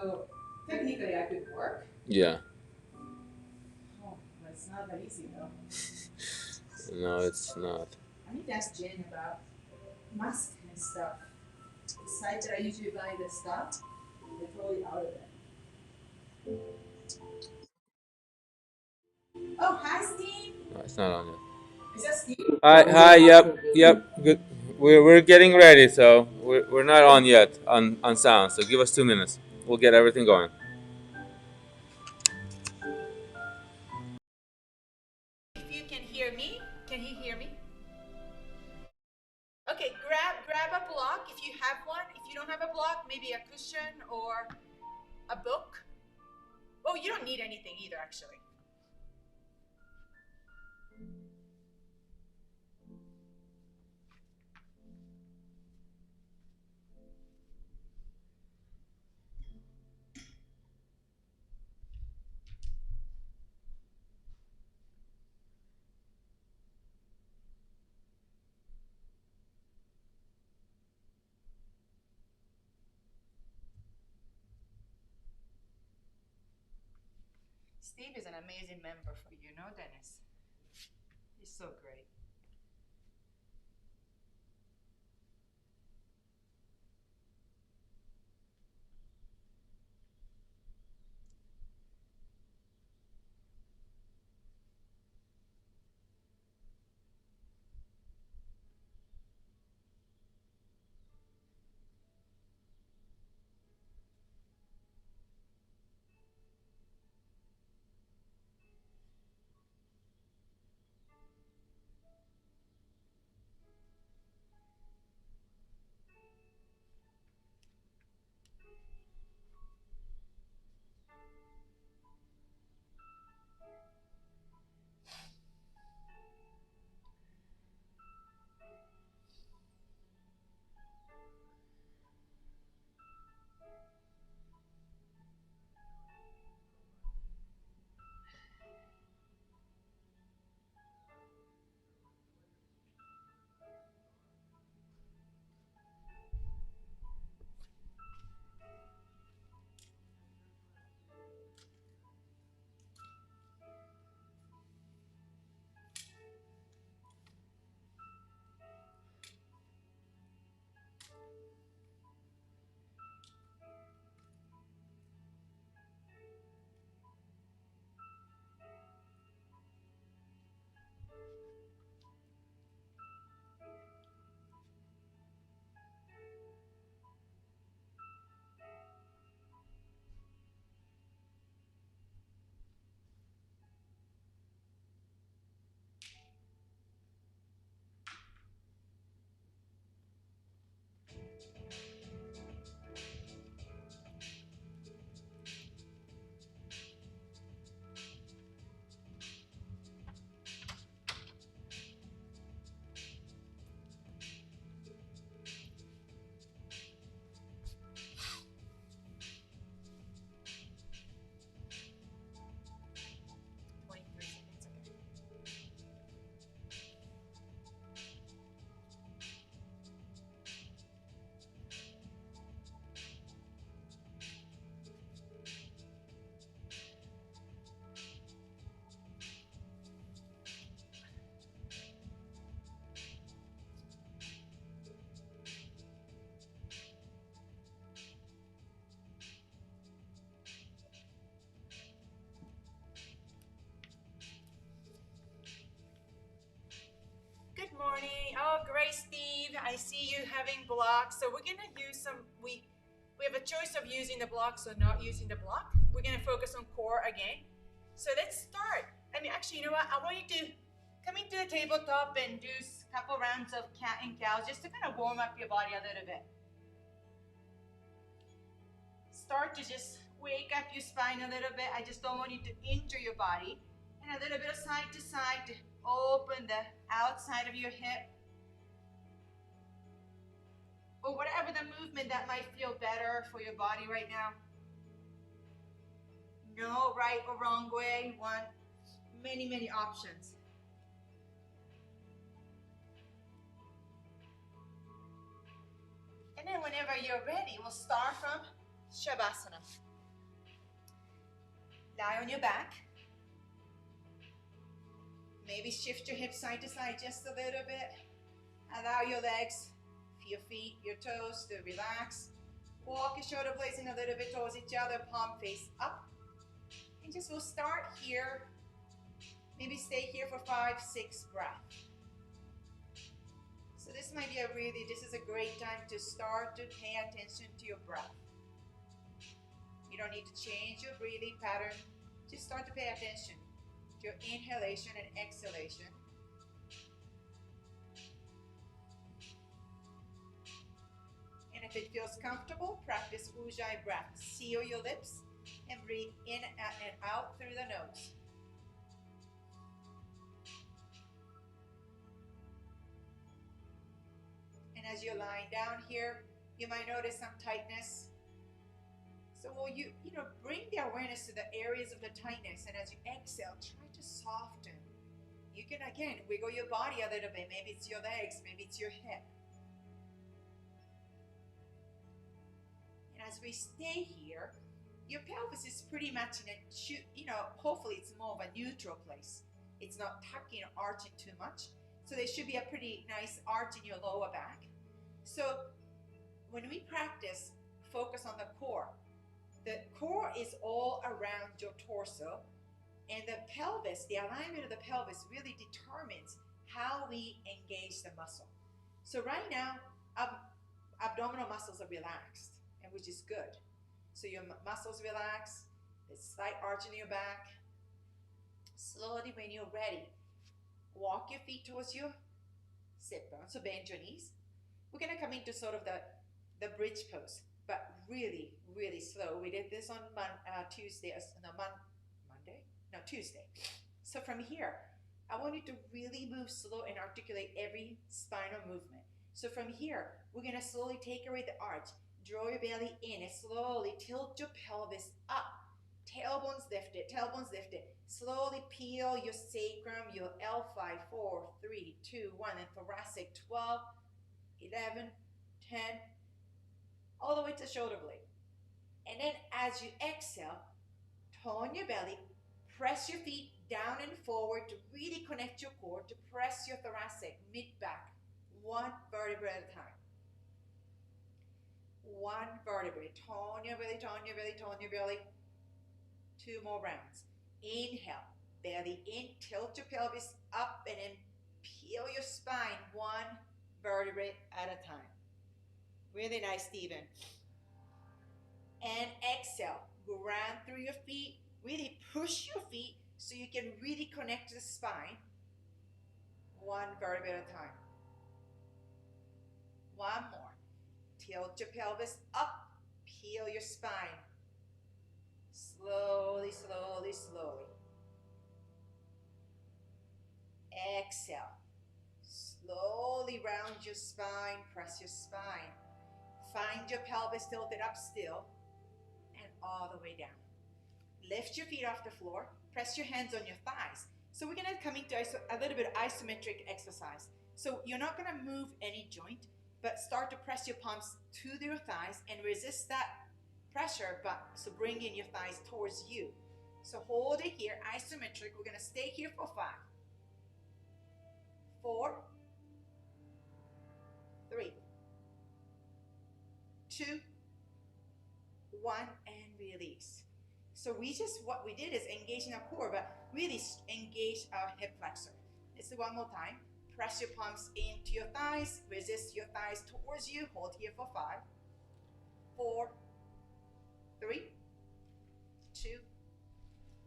So technically I could work. Yeah. Oh, but it's not that easy though. No, it's not. I need to ask Jen about masks and stuff. The site that I usually buy the stuff, they're totally out of it. Oh, hi Steve. No, it's not on yet. Is that Steve? Hi. Yep. Good. We're getting ready, so we're not on yet on sound. So give us 2 minutes. We'll get everything going. If you can hear me, can he hear me? Okay, grab a block if you have one. If you don't have a block, maybe a cushion or a book. Oh, you don't need anything either, actually. Steve is an amazing member for you, no, Dennis? He's so great. Good morning. Oh, great, Steve. I see you having blocks. So we're gonna use some. We have a choice of using the blocks or not using the block. We're gonna focus on core again. So let's start. I mean, actually, you know what? I want you to come into the tabletop and do a couple rounds of cat and cows just to kind of warm up your body a little bit. Start to just wake up your spine a little bit. I just don't want you to injure your body. And a little bit of side to side to open the outside of your hip. Or whatever the movement that might feel better for your body right now. No right or wrong way. You want many, many options. And then whenever you're ready, we'll start from Shavasana. Lie on your back. Maybe shift your hips side to side just a little bit. Allow your legs, your feet, your toes to relax. Walk your shoulder blades in a little bit towards each other, palm face up. And just we'll start here. Maybe stay here for 5, 6 breaths. So this might be this is a great time to start to pay attention to your breath. You don't need to change your breathing pattern. Just start to pay attention to your inhalation and exhalation. And if it feels comfortable, practice Ujjayi breath. Seal your lips and breathe in and out through the nose. And as you're lying down here, you might notice some tightness. So will you bring the awareness to the areas of the tightness, and as you exhale, try to soften. You can again wiggle your body a little bit. Maybe it's your legs, maybe it's your hip. And as we stay here, your pelvis is pretty much in a, hopefully it's more of a neutral place. It's not tucking or arching too much. So there should be a pretty nice arch in your lower back. So when we practice, focus on the core. The core is all around your torso, and the pelvis, the alignment of the pelvis really determines how we engage the muscle. So right now, abdominal muscles are relaxed, and which is good. So your muscles relax, there's slight arch in your back. Slowly, when you're ready, walk your feet towards your sit bone, so bend your knees. We're gonna come into sort of the bridge pose, but really, really slow. We did this on Tuesday. So from here, I want you to really move slow and articulate every spinal movement. So from here, we're gonna slowly take away the arch, draw your belly in, and slowly tilt your pelvis up. Tailbones lifted, tailbones lifted. Slowly peel your sacrum, your L5, 4, 3, 2, 1, and thoracic, 12, 11, 10, all the way to shoulder blade. And then as you exhale, tone your belly, press your feet down and forward to really connect your core, to press your thoracic, mid-back, one vertebra at a time. One vertebrae. Tone your belly, tone your belly, tone your belly. 2 more rounds. Inhale, belly in, tilt your pelvis up, and then peel your spine, one vertebrae at a time. Really nice, Stephen. And exhale, ground through your feet, really push your feet so you can really connect to the spine, one vertebrae at a time. One more. Tilt your pelvis up, peel your spine. Slowly, slowly, slowly. Exhale. Slowly round your spine, press your spine. Find your pelvis tilted up still, and all the way down. Lift your feet off the floor, press your hands on your thighs. So we're gonna come into a little bit of isometric exercise. So you're not gonna move any joint, but start to press your palms to your thighs and resist that pressure, so bring in your thighs towards you. So hold it here, isometric. We're gonna stay here for 5, 4, 3, 2, 1, and release. So what we did is engaging our core, but really engage our hip flexor. Let's do one more time. Press your palms into your thighs, resist your thighs towards you. Hold here for 5, 4, 3, 2,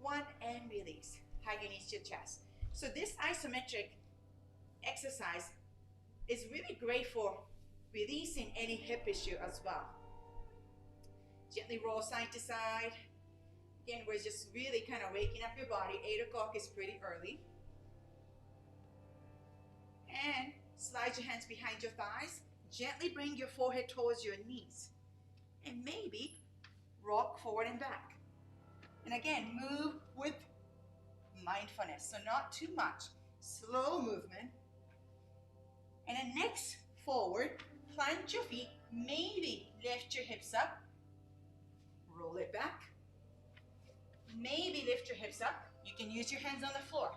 1, and release. Hug your knees to your chest. So this isometric exercise is really great for releasing any hip issue as well. Gently roll side to side. Again, we're just really kind of waking up your body. 8 o'clock is pretty early. And slide your hands behind your thighs. Gently bring your forehead towards your knees. And maybe rock forward and back. And again, move with mindfulness. So not too much. Slow movement. And then next, forward. Plant your feet. Maybe lift your hips up. Roll it back. Maybe lift your hips up. You can use your hands on the floor.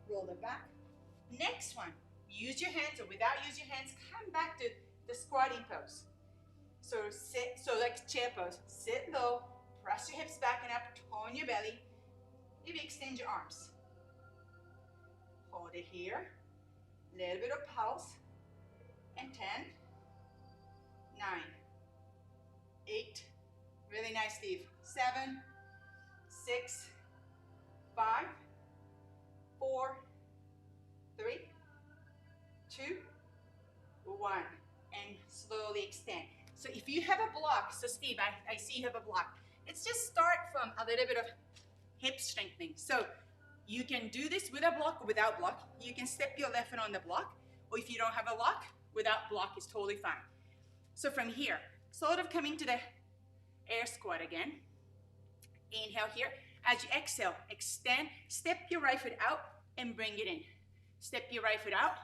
Roll them back. Next one, use your hands, or without using your hands, come back to the squatting pose. So sit, so like chair pose. Sit low, press your hips back and up, tone your belly. Maybe extend your arms. Hold it here. Little bit of pulse. And 10, 9, 8. Really nice, Steve. 7, 6, 5, 4, 3, 2, 1. And slowly extend. So if you have a block, so Steve, I see you have a block. Let's just start from a little bit of hip strengthening. So you can do this with a block or without block. You can step your left foot on the block, or if you don't have a block, without block is totally fine. So from here, sort of coming to the air squat again. Inhale here. As you exhale, extend, step your right foot out and bring it in. Step your right foot out,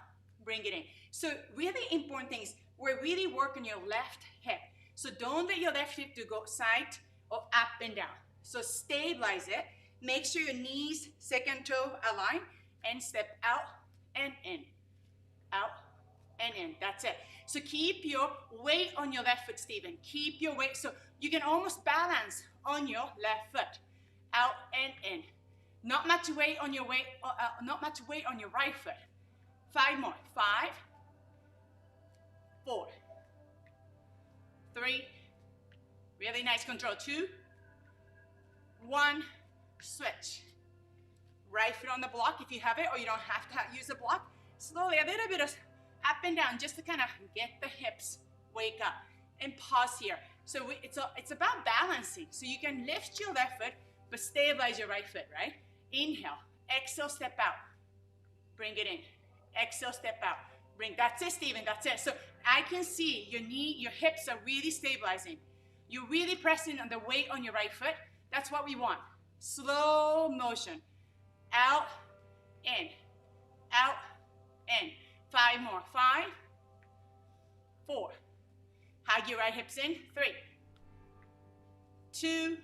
bring it in. So really important things, we're really working your left hip. So don't let your left hip to go side or up and down. So stabilize it. Make sure your knees, second toe align, and step out and in. Out and in. That's it. So keep your weight on your left foot, Stephen. Keep your weight so you can almost balance on your left foot. Out and in. Not much weight on your right foot. 5 more. 5, 4, 3. Really nice control. 2, 1. Switch. Right foot on the block if you have it, or you don't have to use a block. Slowly, a little bit of up and down just to kind of get the hips, wake up, and pause here. So it's about balancing. So you can lift your left foot, but stabilize your right foot, right? Inhale, exhale, step out. Bring it in. Exhale, step out. Bring, that's it, Stephen, that's it. So I can see your knee, your hips are really stabilizing. You're really pressing on the weight on your right foot. That's what we want. Slow motion. Out, in. Out, in. 5 more. 5, 4. Hug your right hips in. 3, 2,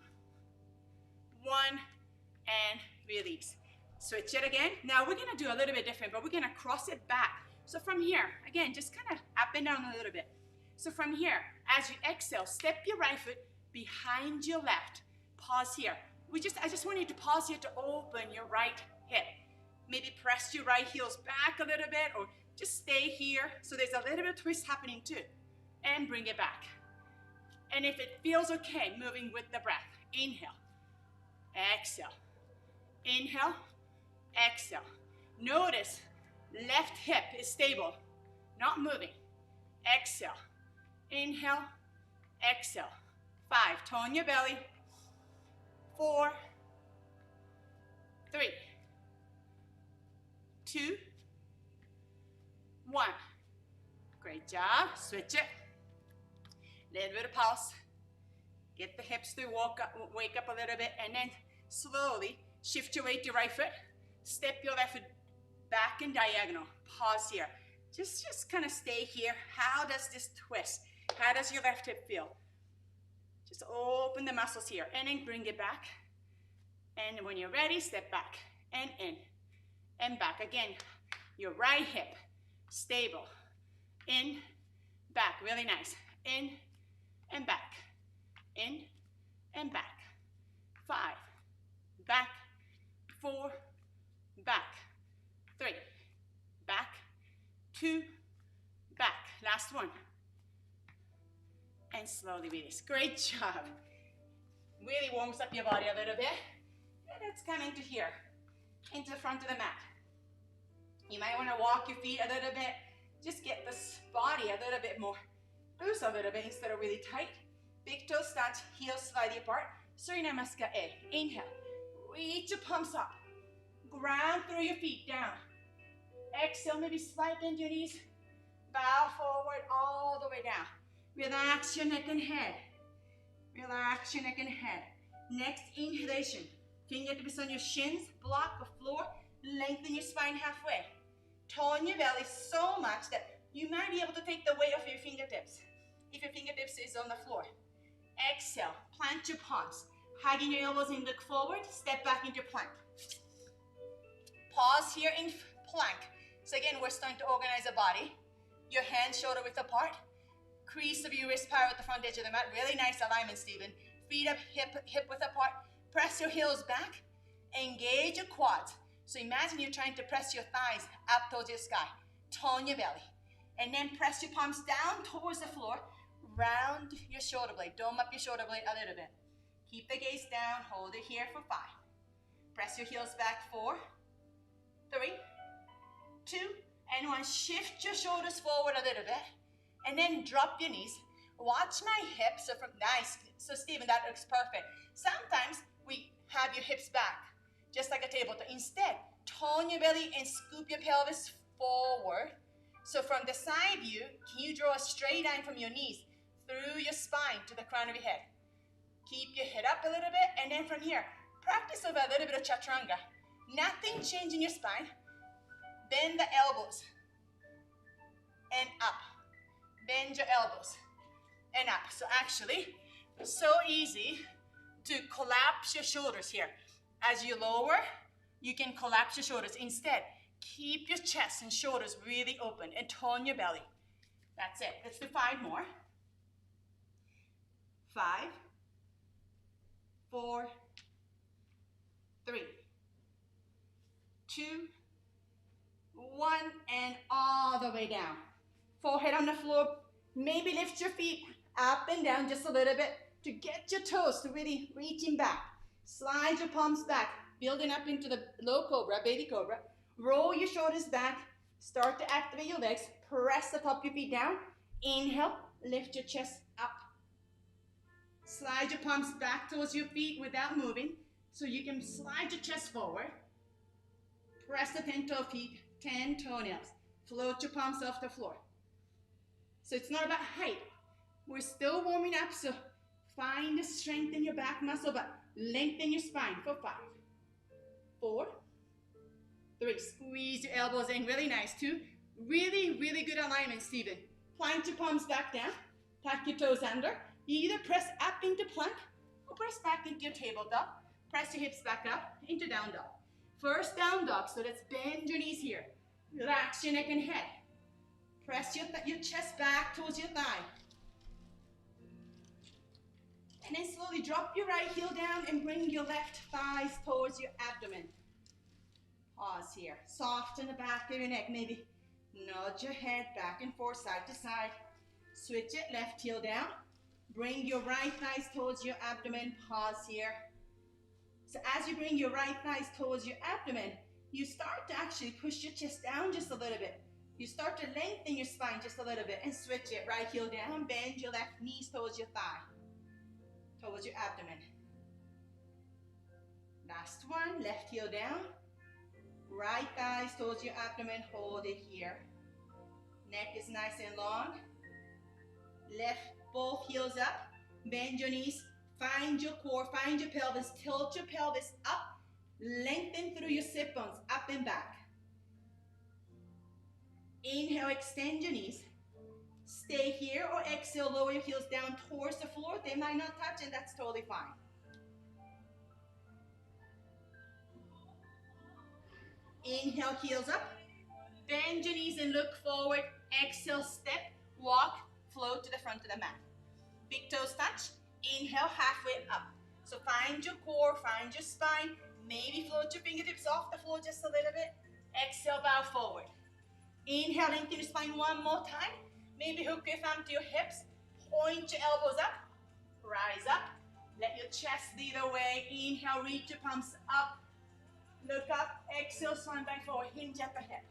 1, and release. Switch it again. Now we're gonna do a little bit different, but we're gonna cross it back. So from here, again, just kind of up and down a little bit. So from here, as you exhale, step your right foot behind your left. Pause here. I just want you to pause here to open your right hip. Maybe press your right heels back a little bit, or just stay here. So there's a little bit of twist happening too. And bring it back. And if it feels okay, moving with the breath. Inhale, exhale. Inhale, exhale. Notice left hip is stable, not moving. Exhale. Inhale, exhale. 5, tone your belly. 4, 3, 2, 1. Great job. Switch it. Little bit of pulse. Get the hips to wake up a little bit, and then slowly shift your weight to your right foot. Step your left foot back in diagonal. Pause here. Just kind of stay here. How does this twist? How does your left hip feel? Just open the muscles here, and then bring it back. And when you're ready, step back and in and back. Again, your right hip, stable. In, back, really nice. In and back. In and back. 5, back. 4, back. 3, back. 2, back. Last one. And slowly release. Great job. Really warms up your body a little bit. And it's coming to here, into the front of the mat. You might want to walk your feet a little bit. Just get this body a little bit more loose a little bit instead of really tight. Big toes touch, heels slightly apart. Surya Namaskar A. Inhale. Reach your palms up. Ground through your feet down. Exhale, maybe slight bend your knees. Bow forward all the way down. Relax your neck and head. Relax your neck and head. Next inhalation. Fingertips on your shins, block the floor, lengthen your spine halfway. Tone your belly so much that you might be able to take the weight off your fingertips if your fingertips is on the floor. Exhale, plant your palms, Hugging your elbows in, look forward, step back into plank. Pause here in plank. So again, we're starting to organize the body. Your hands shoulder width apart. Crease of your wrist power at the front edge of the mat. Really nice alignment, Stephen. Feet up, hip width apart. Press your heels back. Engage your quads. So imagine you're trying to press your thighs up towards your sky. Tone your belly. And then press your palms down towards the floor. Round your shoulder blade. Dome up your shoulder blade a little bit. Keep the gaze down. Hold it here for 5. Press your heels back. 4, 3, 2, and 1. Shift your shoulders forward a little bit. And then drop your knees. Watch my hips. So from nice. So Stephen, that looks perfect. Sometimes we have your hips back, just like a tabletop. Instead, tone your belly and scoop your pelvis forward. So from the side view, can you draw a straight line from your knees through your spine to the crown of your head? Keep your head up a little bit, and then from here, practice over a little bit of chaturanga. Nothing changing your spine. Bend the elbows and up. Bend your elbows and up. So actually, so easy to collapse your shoulders here. As you lower, you can collapse your shoulders. Instead, keep your chest and shoulders really open and tone your belly. That's it. Let's do 5 more. 5, 4, 3, 2, 1, and all the way down. Forehead on the floor. Maybe lift your feet up and down just a little bit to get your toes to really reaching back. Slide your palms back, building up into the low cobra, baby cobra. Roll your shoulders back. Start to activate your legs. Press the top of your feet down. Inhale, lift your chest up. Slide your palms back towards your feet without moving. So you can slide your chest forward. Press the 10-toe feet, 10 toenails. Float your palms off the floor. So it's not about height. We're still warming up, so find the strength in your back muscle, but lengthen your spine for 5, 4, 3. Squeeze your elbows in, really nice. 2, really, really good alignment, Stephen. Plant your palms back down, tuck your toes under. You either press up into plank or press back into your tabletop. Press your hips back up into down dog. First down dog, so let's bend your knees here. Relax your neck and head. Press your chest back towards your thigh. And then slowly drop your right heel down and bring your left thighs towards your abdomen. Pause here. Soften the back of your neck. Maybe nod your head back and forth, side to side. Switch it, left heel down. Bring your right thighs towards your abdomen. Pause here. So as you bring your right thighs towards your abdomen, you start to actually push your chest down just a little bit. You start to lengthen your spine just a little bit and switch it. Right heel down, bend your left knees towards your thigh, towards your abdomen. Last one, left heel down. Right thighs towards your abdomen, hold it here. Neck is nice and long. Left, both heels up. Bend your knees, find your core, find your pelvis, tilt your pelvis up. Lengthen through your sit bones, up and back. Inhale, extend your knees. Stay here or exhale, lower your heels down towards the floor. They might not touch and that's totally fine. Inhale, heels up. Bend your knees and look forward. Exhale, step, walk, float to the front of the mat. Big toes touch. Inhale, halfway up. So find your core, find your spine. Maybe float your fingertips off the floor just a little bit. Exhale, bow forward. Inhale, lengthen your spine one more time. Maybe hook your thumb to your hips. Point your elbows up. Rise up. Let your chest lead the way. Inhale, reach your palms up. Look up. Exhale, swan back forward. Hinge at the hip.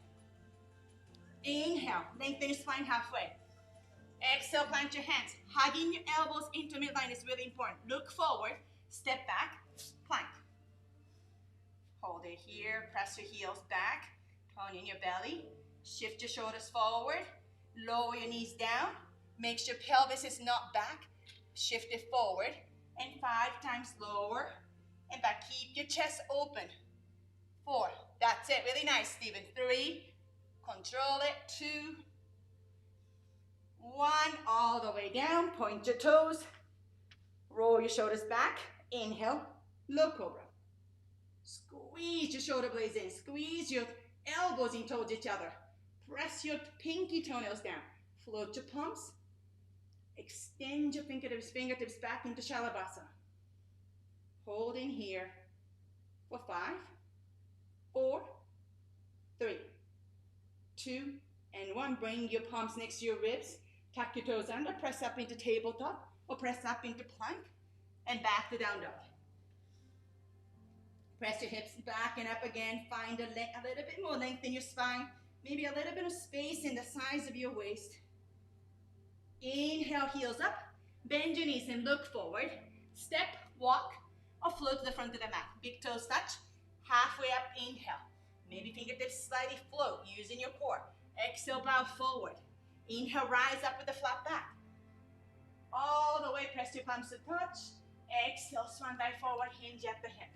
Inhale, lengthen your spine halfway. Exhale, plant your hands. Hugging your elbows into midline is really important. Look forward. Step back. Plank. Hold it here. Press your heels back. Tone in your belly. Shift your shoulders forward. Lower your knees down. Make sure pelvis is not back. Shift it forward. And 5 times lower and back. Keep your chest open. 4. That's it. Really nice, Stephen. 3. Control it. 2. 1. All the way down. Point your toes. Roll your shoulders back. Inhale, low cobra. Squeeze your shoulder blades in. Squeeze your elbows in towards each other. Press your pinky toenails down. Float your palms. Extend your fingertips back into Shalabhasana. Hold in here for 5, 4, 3, 2, and 1. Bring your palms next to your ribs. Tuck your toes under. Press up into tabletop or press up into plank and back to down dog. Press your hips back and up again. Find a little bit more length in your spine. Maybe a little bit of space in the size of your waist. Inhale, heels up. Bend your knees and look forward. Step, walk, or float to the front of the mat. Big toes touch. Halfway up, inhale. Maybe fingertips slightly float using your core. Exhale, bow forward. Inhale, rise up with a flat back. All the way, press your palms to touch. Exhale, swan dive forward, hinge at the hip.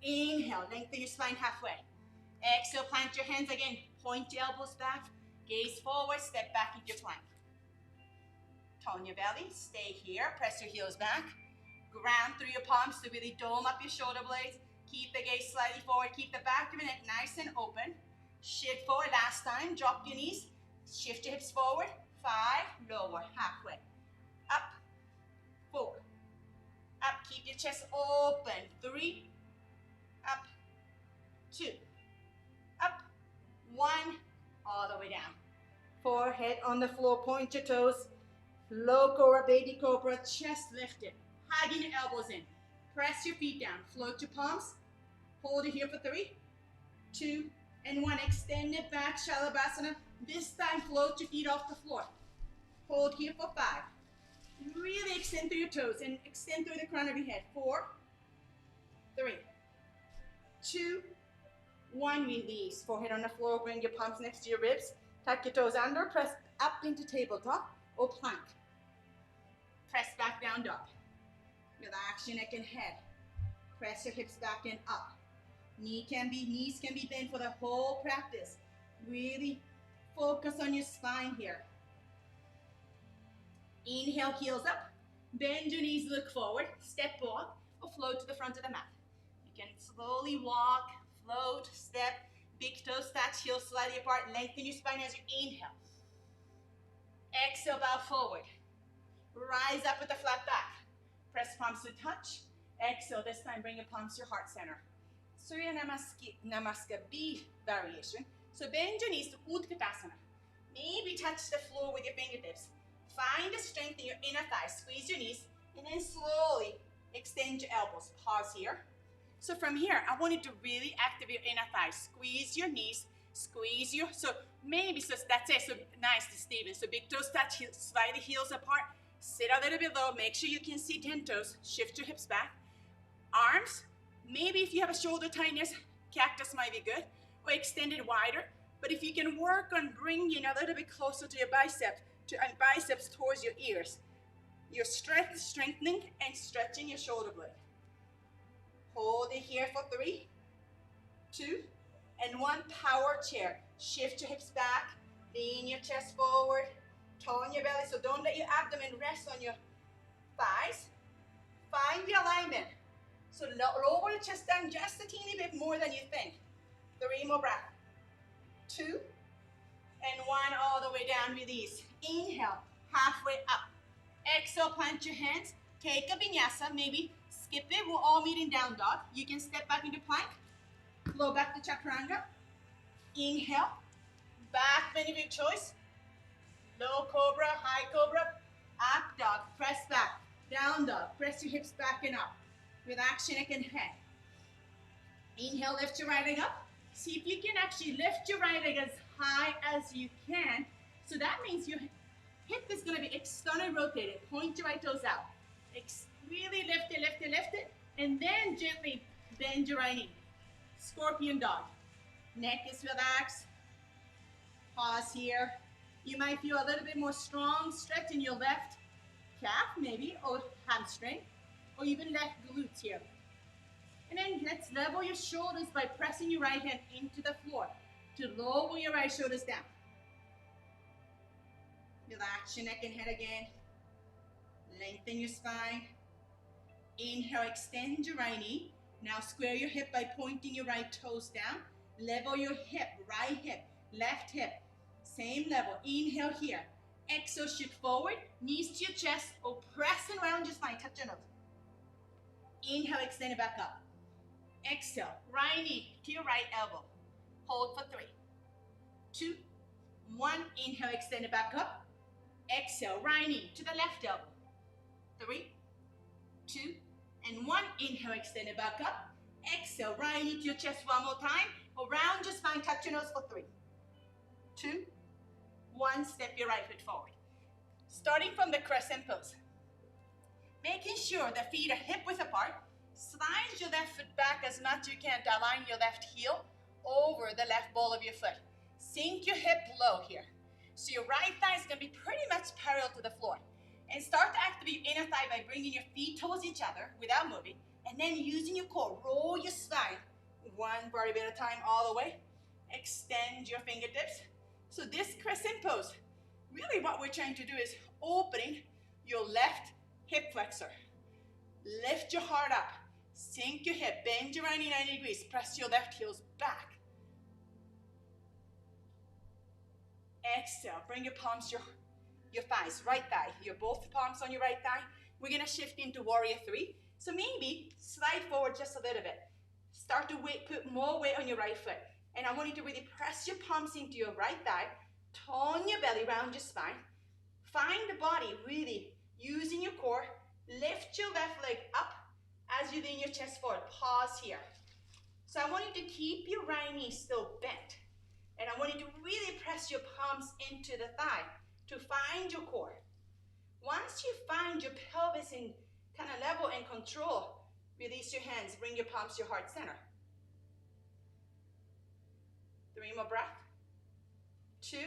Inhale, lengthen your spine halfway. Exhale, plant your hands again. Point your elbows back. Gaze forward, step back into plank. Tone your belly, stay here. Press your heels back. Ground through your palms to really dome up your shoulder blades. Keep the gaze slightly forward. Keep the back of your neck nice and open. Shift forward, last time. Drop your knees. Shift your hips forward. 5, lower, halfway. Up, 4. Up, keep your chest open. 3, up, 2, up, 1, all the way down. Forehead on the floor, point your toes. Low cobra, baby cobra, chest lifted. Hugging your elbows in. Press your feet down. Float your palms. Hold it here for 3, 2, and 1. Extend it back, Shalabhasana. This time, float your feet off the floor. Hold here for 5. Really extend through your toes and extend through the crown of your head. 4, 3, 2, 1. Release. Forehead on the floor. Bring your palms next to your ribs. Tuck your toes under. Press up into tabletop or plank. Press back down dog. Relax your neck and head. Press your hips back and up. Knees can be bent for the whole practice. Really focus on your spine here. Inhale, heels up. Bend your knees, look forward. Step walk or float to the front of the mat. You can slowly walk, float, step. Big toes touch, heels slightly apart. Lengthen your spine as you inhale. Exhale, bow forward. Rise up with a flat back. Press palms to touch. Exhale, this time bring your palms to your heart center. Surya Namaskar B variation. So bend your knees to Utkatasana. Maybe touch the floor with your fingertips. Find the strength in your inner thighs. Squeeze your knees and then slowly extend your elbows. Pause here. So from here, I want you to really activate your inner thighs. Squeeze your knees. Squeeze your, so that's it. So nice, Steven. So big toes touch, slightly heels apart. Sit a little bit low. Make sure you can see 10 toes. Shift your hips back. Arms, maybe if you have a shoulder tightness, cactus might be good. Or extend it wider. But if you can work on bringing a little bit closer to your biceps towards your ears. You're strengthening and stretching your shoulder blade. Hold it here for 3, 2, and 1. Power chair. Shift your hips back. Lean your chest forward. Tone your belly. So don't let your abdomen rest on your thighs. Find the alignment. So lower the chest down just a teeny bit more than you think. 3 more breaths. 2, and 1. All the way down. Release. Inhale. Halfway up. Exhale. Plant your hands. Take a vinyasa. Maybe skip it. We'll all meet in down dog. You can step back into plank. Flow back to chaturanga. Inhale. Back bend of your choice. Low cobra, high cobra. Up dog. Press back. Down dog. Press your hips back and up. Relax your neck and head. Inhale. Lift your right leg up. See if you can actually lift your right leg as high as you can. So that means your hip is going to be externally rotated. Point your right toes out. Really lift it, lift it, lift it. And then gently bend your right knee. Scorpion dog. Neck is relaxed. Pause here. You might feel a little bit more strong stretch in your left calf maybe, or hamstring, or even left glutes here. And then let's level your shoulders by pressing your right hand into the floor to lower your right shoulders down. Relax your neck and head again. Lengthen your spine. Inhale, extend your right knee. Now square your hip by pointing your right toes down. Level your hip, right hip, left hip. Same level. Inhale here. Exhale, shift forward. Knees to your chest or pressing around your spine. Touch your nose. Inhale, extend it back up. Exhale, right knee to your right elbow. Hold for 3, 2, 1. Inhale, extend it back up. Exhale, right knee to the left elbow. 3, 2, and 1. Inhale, extend it back up. Exhale, right knee to your chest one more time. Around your spine, touch your nose for 3, 2, 1. Step your right foot forward. Starting from the crescent pose. Making sure the feet are hip width apart. Slide your left foot back as much as you can to align your left heel over the left ball of your foot. Sink your hip low here. So your right thigh is going to be pretty much parallel to the floor. And start to activate your inner thigh by bringing your feet towards each other without moving. And then using your core, roll your spine one vertebrae at a time all the way. Extend your fingertips. So this crescent pose, really what we're trying to do is opening your left hip flexor. Lift your heart up. Sink your hip. Bend your right knee 90 degrees. Press your left heels back. Exhale. Bring your palms, your thighs, right thigh. Your both palms on your right thigh. We're going to shift into warrior 3. So maybe slide forward just a little bit. Start to put more weight on your right foot. And I want you to really press your palms into your right thigh. Tone your belly, round your spine. Find the body really using your core. Lift your left leg up as you lean your chest forward. Pause here. So I want you to keep your right knee still bent. And I want you to really press your palms into the thigh to find your core. Once you find your pelvis in kind of level and control, release your hands. Bring your palms to your heart center. 3 more breaths. 2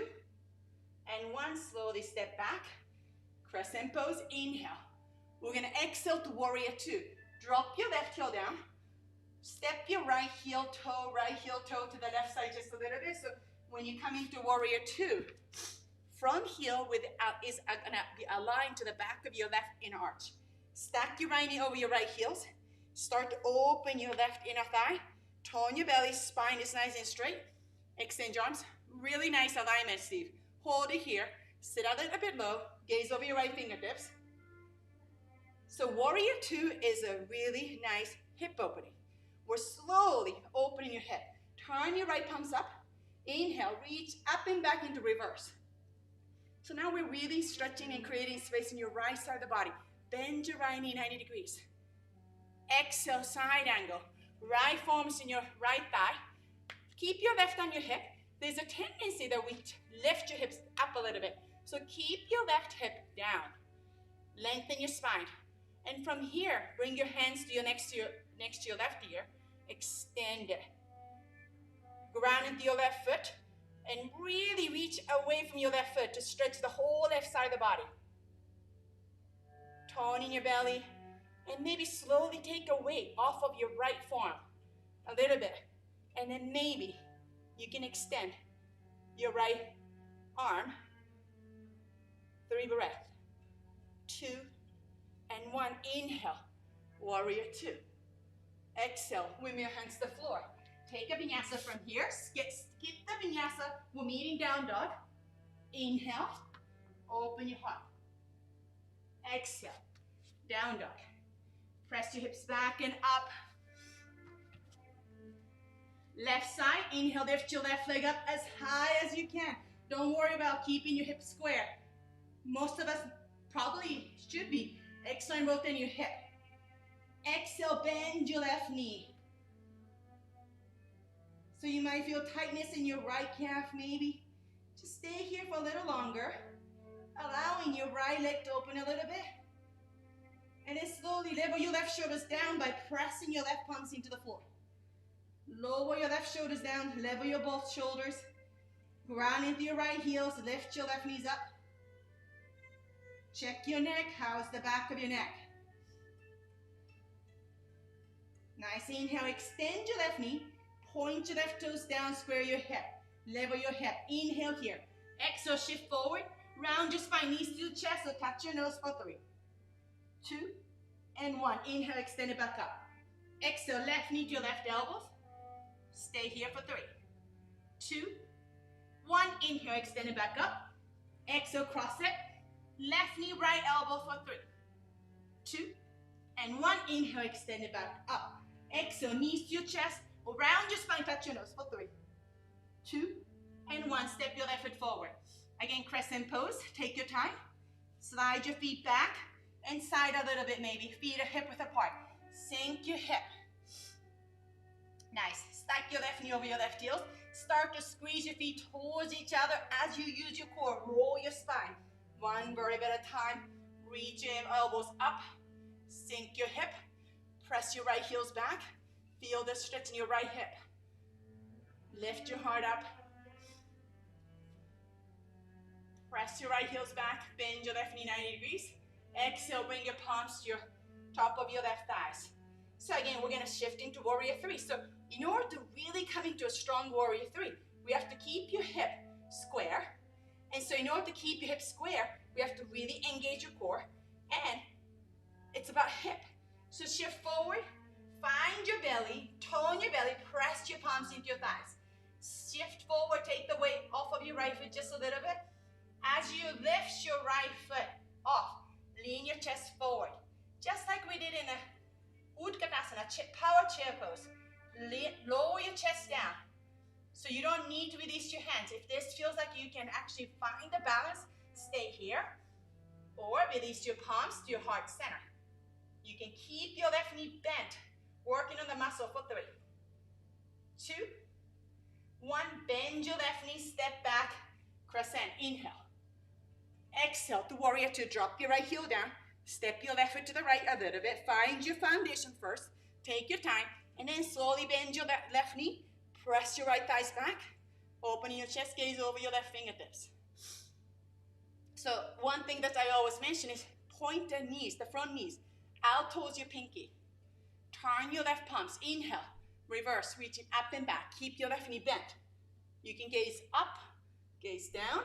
and 1. Slowly step back. Crescent pose. Inhale. We're going to exhale to warrior 2. Drop your left heel down. Step your right heel toe to the left side just a little bit. So when you come into warrior 2, front heel is going to be aligned to the back of your left inner arch. Stack your right knee over your right heels. Start to open your left inner thigh. Tone your belly. Spine is nice and straight. Extend your arms. Really nice alignment, Steve. Hold it here. Sit a little bit low. Gaze over your right fingertips. So warrior 2 is a really nice hip opening. We're slowly opening your hip. Turn your right palms up. Inhale, reach up and back into reverse. So now we're really stretching and creating space in your right side of the body. Bend your right knee 90 degrees. Exhale, side angle. Right palms in your right thigh. Keep your left on your hip. There's a tendency that we lift your hips up a little bit. So keep your left hip down. Lengthen your spine. And from here, bring your hands to next to your left ear. Extend it. Ground into your left foot. And really reach away from your left foot to stretch the whole left side of the body. Tone in your belly. And maybe slowly take a weight off of your right forearm. A little bit. And then maybe you can extend your right arm. 3 breaths. 2 and 1. Inhale. Warrior 2. Exhale. With your hands to the floor. Take a vinyasa from here. Skip the vinyasa. We're meeting down dog. Inhale. Open your heart. Exhale. Down dog. Press your hips back and up. Left side. Inhale. Lift your left leg up as high as you can. Don't worry about keeping your hips square. Most of us probably should be. Exhale and rotate your hip. Exhale. Bend your left knee. So you might feel tightness in your right calf maybe. Just stay here for a little longer. Allowing your right leg to open a little bit. And then slowly level your left shoulders down by pressing your left palms into the floor. Lower your left shoulders down. Level your both shoulders. Ground into your right heels. Lift your left knees up. Check your neck. How's the back of your neck? Nice. Inhale. Extend your left knee. Point your left toes down. Square your hip. Level your hip. Inhale here. Exhale. Shift forward. Round your spine. Knees to the chest. So touch your nose for 3, 2, and 1. Inhale, extend it back up. Exhale, left knee to your left elbows. Stay here for 3, 2, 1. Inhale, extend it back up. Exhale, cross it. Left knee, right elbow for 3, 2, and 1. Inhale, extend it back up. Exhale, knees to your chest. Around your spine, touch your nose for 3, 2, and 1. Step your left foot forward. Again, crescent pose. Take your time. Slide your feet back and side a little bit maybe. Feet are hip width apart. Sink your hip. Nice. Stack your left knee over your left heels. Start to squeeze your feet towards each other as you use your core. Roll your spine. One vertebra at a time. Reach your elbows up. Sink your hip. Press your right heels back. Feel the stretch in your right hip. Lift your heart up. Press your right heels back. Bend your left knee 90 degrees. Exhale, bring your palms to your top of your left thighs. So again, we're gonna shift into warrior 3. So in order to really come into a strong warrior 3, we have to keep your hip square. And so in order to keep your hip square, we have to really engage your core. And it's about hip. So shift forward, find your belly, tone your belly, press your palms into your thighs. Shift forward, take the weight off of your right foot just a little bit. As you lift your right foot off, lean your chest forward. Just like we did in a Utkatasana, power chair pose. Lower your chest down. So you don't need to release your hands. If this feels like you can actually find the balance, stay here. Or release your palms to your heart center. You can keep your left knee bent, working on the muscle for 3, 2, 1. Bend your left knee, step back, crescent. Inhale. Exhale to warrior 2. Drop your right heel down. Step your left foot to the right a little bit. Find your foundation first. Take your time. And then slowly bend your left knee. Press your right thighs back. Opening your chest, gaze over your left fingertips. So one thing that I always mention is point the knees, the front knees, out towards your pinky. Turn your left palms. Inhale. Reverse, reaching up and back. Keep your left knee bent. You can gaze up, gaze down.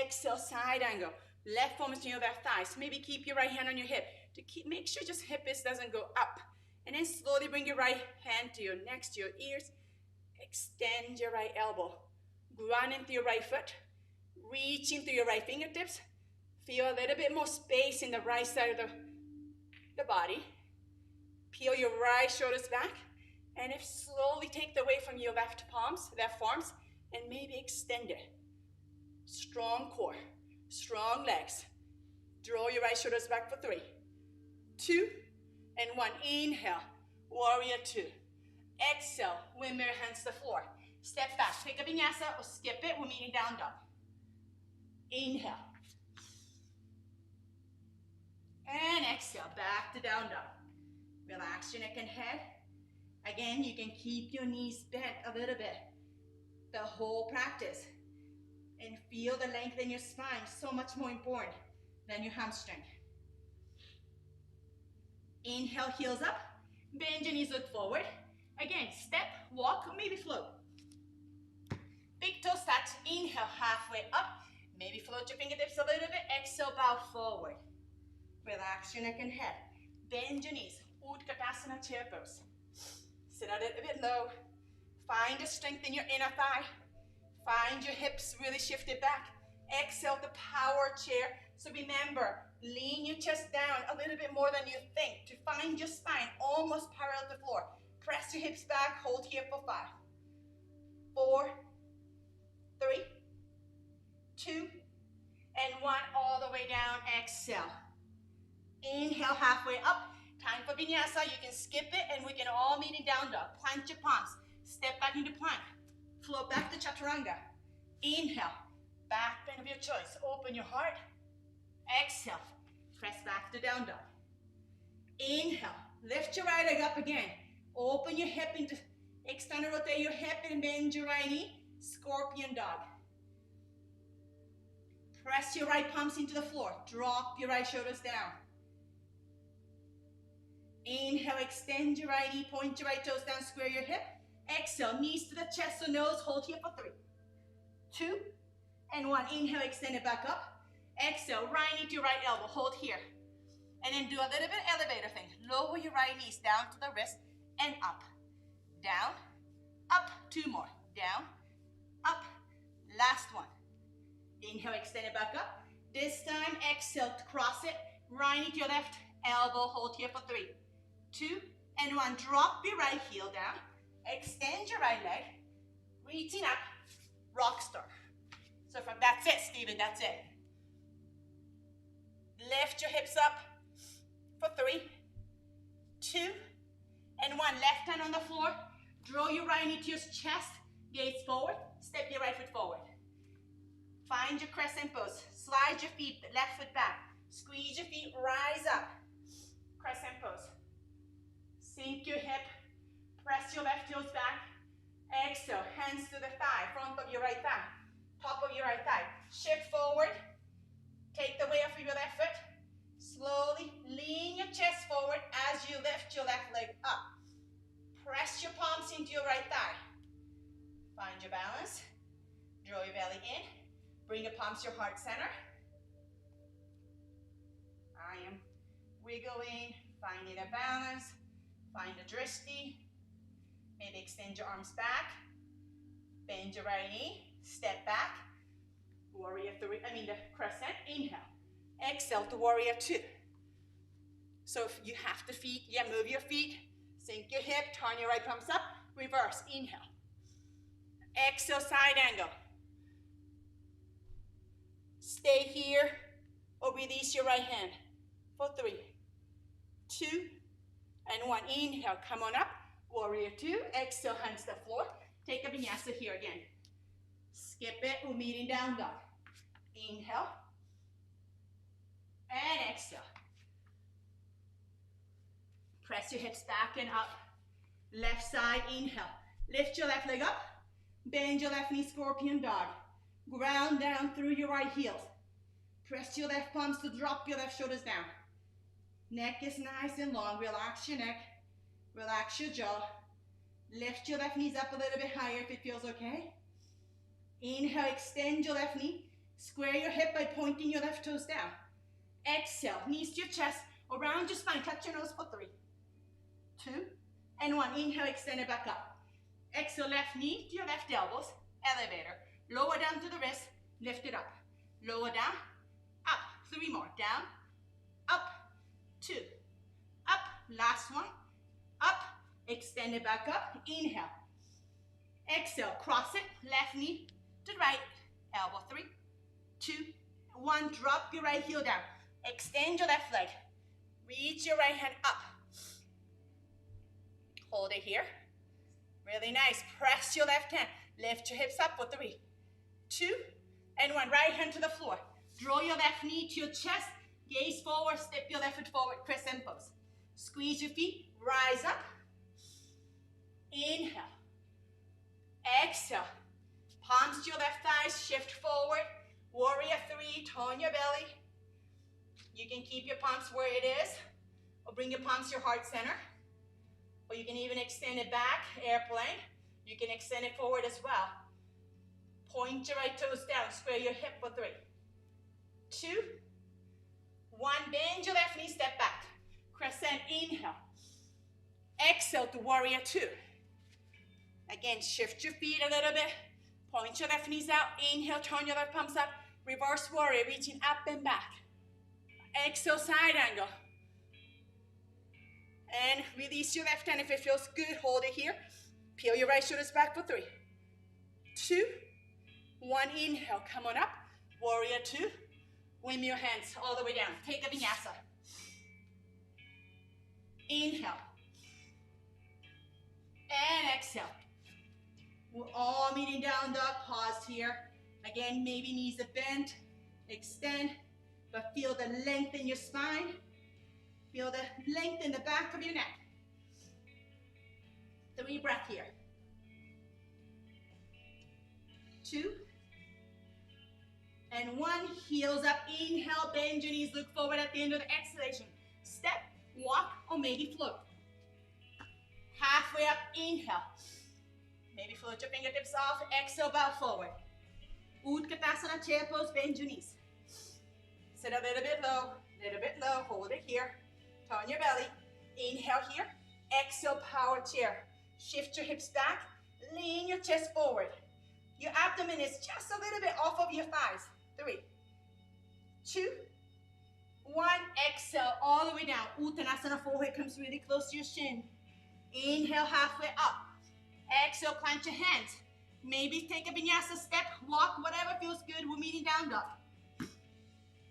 Exhale, side angle. Left palm is to your left thighs. Maybe keep your right hand on your hip. Make sure just hip doesn't go up. And then slowly bring your right hand to your next to your ears. Extend your right elbow. Ground into your right foot. Reach into your right fingertips. Feel a little bit more space in the right side of the body. Peel your right shoulders back. And if slowly take the weight from your left palms, left arms, and maybe extend it. Strong core, strong legs. Draw your right shoulders back for 3, 2, and 1. Inhale, warrior 2. Exhale, windmill hands to the floor. Step back, pick a vinyasa or skip it. We're meeting down dog. Inhale. And exhale, back to down dog. Relax your neck and head. Again, you can keep your knees bent a little bit the whole practice. And feel the length in your spine, so much more important than your hamstring. Inhale, heels up. Bend your knees, look forward. Again, step, walk, or maybe float. Big toes touch. Inhale, halfway up. Maybe float your fingertips a little bit. Exhale, bow forward. Relax your neck and head. Bend your knees. Utkatasana chair pose. Sit a little bit low. Find the strength in your inner thigh. Find your hips really shifted back. Exhale the power chair. So remember, lean your chest down a little bit more than you think to find your spine almost parallel to the floor. Press your hips back, hold here for 5, 4, 3, 2, and 1. All the way down, exhale. Inhale, halfway up. Time for vinyasa. You can skip it and we can all meet in down dog. Plant your palms. Step back into plank. Flow back to chaturanga. Inhale, back bend of your choice. Open your heart. Exhale, press back to down dog. Inhale, lift your right leg up again. Open your hip into, external rotate your hip and bend your right knee. Scorpion dog. Press your right palms into the floor. Drop your right shoulders down. Inhale, extend your right knee, point your right toes down, square your hip. Exhale, knees to the chest or nose, hold here for 3, 2, and 1. Inhale, extend it back up. Exhale, right knee to right elbow, hold here. And then do a little bit elevator thing. Lower your right knees down to the wrist and up. Down, up. 2 more. Down, up. Last one. Inhale, extend it back up. This time, exhale, cross it. Right knee to your left, elbow, hold here for 3, 2, and 1. Drop your right heel down. Extend your right leg. Reaching up, rock star. So that's it, Steven, that's it. Lift your hips up for 3, 2, and 1. Left hand on the floor. Draw your right knee to your chest. Gaze forward. Step your right foot forward. Find your crescent pose. Slide your feet, left foot back. Squeeze your feet, rise up. Crescent pose. Sink your hip. Press your left heels back. Exhale, hands to the thigh, front of your right thigh, top of your right thigh. Shift forward. Take the weight off of your left foot. Slowly lean your chest forward as you lift your left leg up. Press your palms into your right thigh. Find your balance. Draw your belly in. Bring your palms to your heart center. I am wiggling, finding a balance. Find a drishti. Maybe extend your arms back. Bend your right knee. Step back. Warrior 3, the crescent. Inhale. Exhale to warrior 2. So if you have the feet, move your feet. Sink your hip, turn your right palms up. Reverse. Inhale. Exhale, side angle. Stay here or release your right hand for 3, 2, and 1. Inhale, come on up. Warrior 2. Exhale, hands to the floor. Take a vinyasa here again. Skip it. We're meeting down dog. Inhale. And exhale. Press your hips back and up. Left side, inhale. Lift your left leg up. Bend your left knee, scorpion dog. Ground down through your right heels. Press your left palms to drop your left shoulders down. Neck is nice and long. Relax your neck. Relax your jaw. Lift your left knees up a little bit higher if it feels okay. Inhale, extend your left knee. Square your hip by pointing your left toes down. Exhale, knees to your chest, around your spine. Touch your nose for 3, 2, and 1. Inhale, extend it back up. Exhale, left knee to your left elbows. Elevator. Lower down to the wrist. Lift it up. Lower down. Up. 3 more. Down. Up. 2. Up. Last one. Up. Extend it back up. Inhale. Exhale. Cross it. Left knee to the right. Elbow. 3, 2, 1. Drop your right heel down. Extend your left leg. Reach your right hand up. Hold it here. Really nice. Press your left hand. Lift your hips up for 3, 2, and 1. Right hand to the floor. Draw your left knee to your chest. Gaze forward. Step your left foot forward. Crescent pose. Squeeze your feet. Rise up. Inhale. Exhale. Palms to your left thighs. Shift forward. Warrior 3. Turn your belly. You can keep your palms where it is, or bring your palms to your heart center. Or you can even extend it back, airplane. You can extend it forward as well. Point your right toes down, square your hip for 3, 2, 1. Bend your left knee, step back. Crescent, inhale. Exhale to warrior 2. Again, shift your feet a little bit. Point your left knees out. Inhale, turn your left palms up. Reverse warrior, reaching up and back. Exhale, side angle. And release your left hand if it feels good. Hold it here. Peel your right shoulders back for 3, 2, 1. Inhale, come on up. Warrior 2. Wing your hands all the way down. Take a vinyasa. Inhale. And exhale. We're all meeting down dog. Pause here. Again, maybe knees are bent. Extend. But feel the length in your spine. Feel the length in the back of your neck. 3 breaths here. 2. And 1. Heels up. Inhale, bend your knees. Look forward at the end of the exhalation. Step, walk, or maybe float. Halfway up. Inhale. Maybe float your fingertips off. Exhale, bow forward. Utkatasana, chair pose, bend your knees. Sit a little bit low. Little bit low, hold it here. Turn your belly. Inhale here. Exhale, power chair. Shift your hips back. Lean your chest forward. Your abdomen is just a little bit off of your thighs. 3, 2, 1. Exhale all the way down. Uttanasana, forehead comes really close to your shin. Inhale, halfway up. Exhale, plant your hands. Maybe take a vinyasa step, walk, whatever feels good. We're meeting down dog.